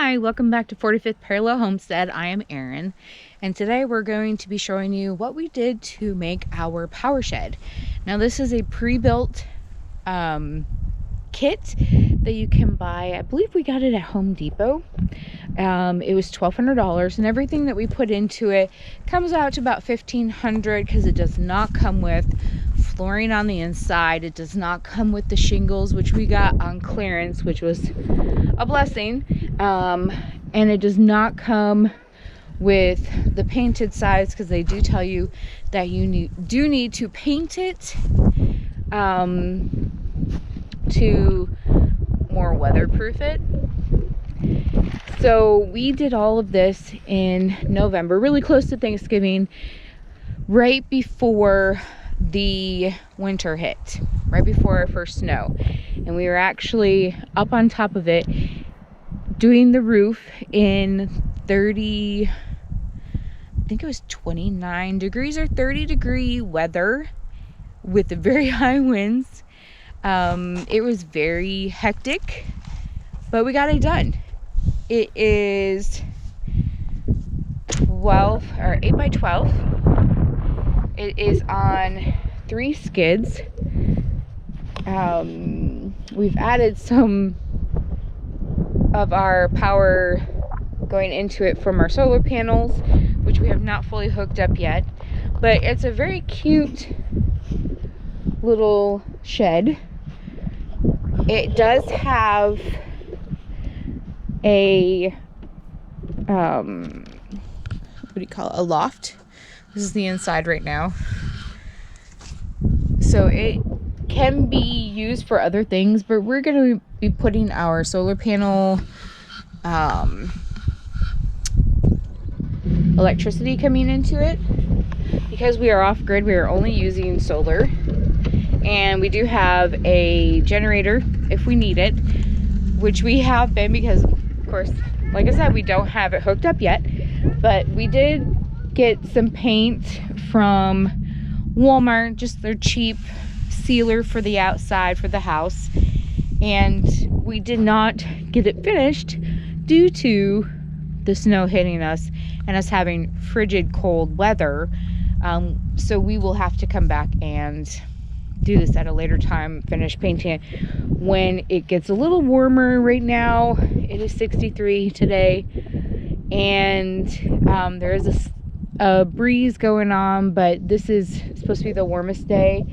Hi, welcome back to 45th Parallel Homestead. I am Erin, and today we're going to be showing you what we did to make our power shed. Now this is a pre-built kit that you can buy. I believe we got it at Home Depot. It was $1,200, and everything that we put into it comes out to about $1,500 because it does not come with flooring on the inside. It does not come with the shingles, which we got on clearance, which was a blessing. And it does not come with the painted sides because they do tell you that you do need to paint it to more weatherproof it. So we did all of this in November, really close to Thanksgiving, right before the winter hit, right before our first snow. And we were actually up on top of it doing the roof in 30, I think it was 29 degrees or 30-degree weather with very high winds. It was very hectic, but we got it done. It is 8x12. It is on 3 skids. We've added some of our power going into it from our solar panels, which we have not fully hooked up yet. But it's a very cute little shed. It does have a what do you call it, a loft. This is the inside right now, so it can be used for other things, but we're going to be putting our solar panel electricity coming into it. Because we are off grid, we are only using solar, and we do have a generator if we need it, which we have been, because of course, like I said, we don't have it hooked up yet. But we did get some paint from Walmart, just their cheap sealer for the outside for the house, and we did not get it finished due to the snow hitting us and us having frigid cold weather. So we will have to come back and do this at a later time, finish painting it when it gets a little warmer. Right now it is 63 today, and there is a breeze going on, but this is supposed to be the warmest day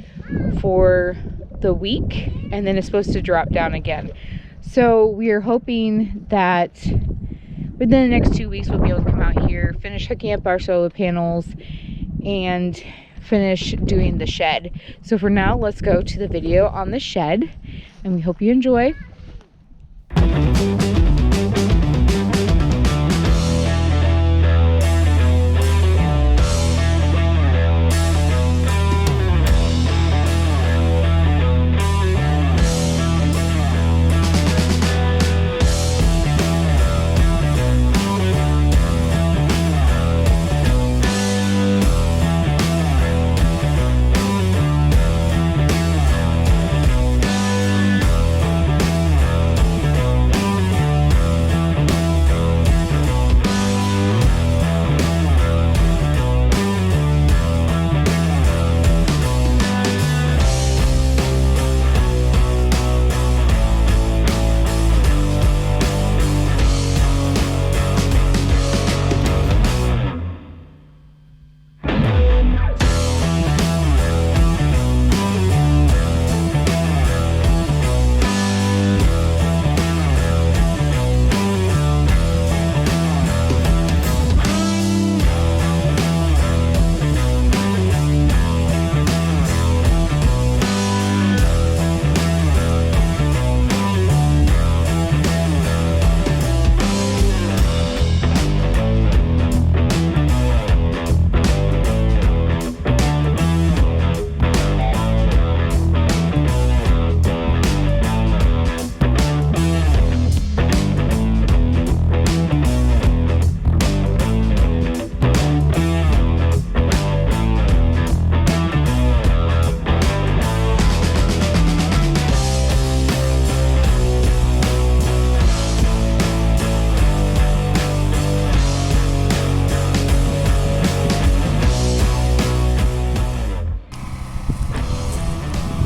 for the week, and then it's supposed to drop down again. So we are hoping that within the next 2 weeks we'll be able to come out here, finish hooking up our solar panels, and finish doing the shed. So for now, let's go to the video on the shed, and we hope you enjoy.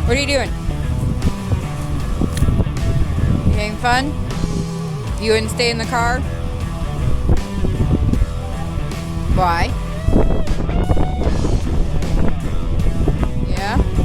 What are you doing? You having fun? You wouldn't stay in the car? Why? Yeah?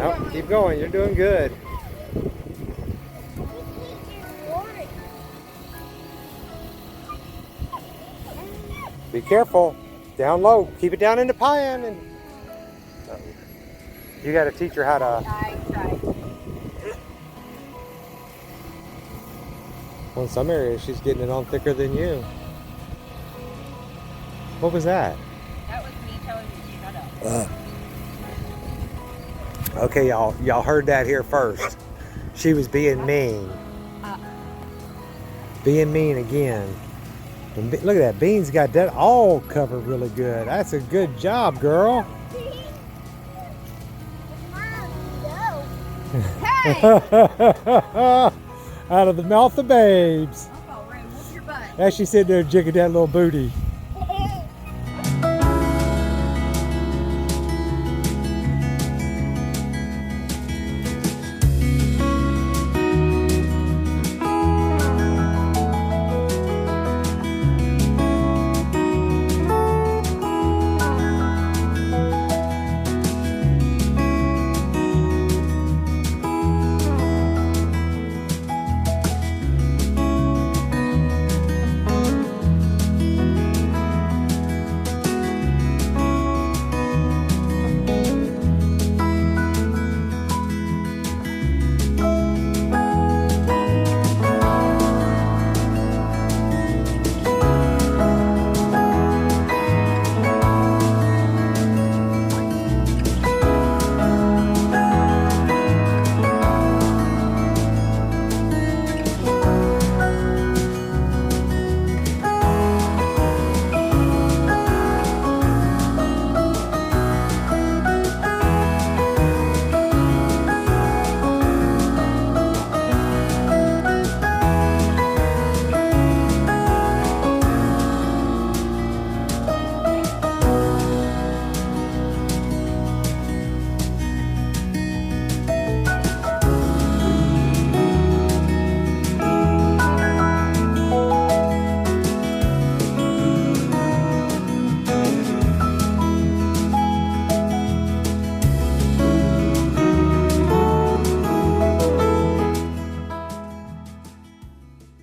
No, keep going. You're doing good. Be careful. Down low. Keep it down in the pan. And you got to teach her how to. I tried. Well, in some areas, she's getting it on thicker than you. What was that? That was me telling you to shut up. Okay, y'all heard that here first. She was being mean. Being mean again. And look at that. Bean's got that all covered really good. That's a good job, girl. Out of the mouth of babes. Ray, whoop your butt. As she sitting there jigging that little booty.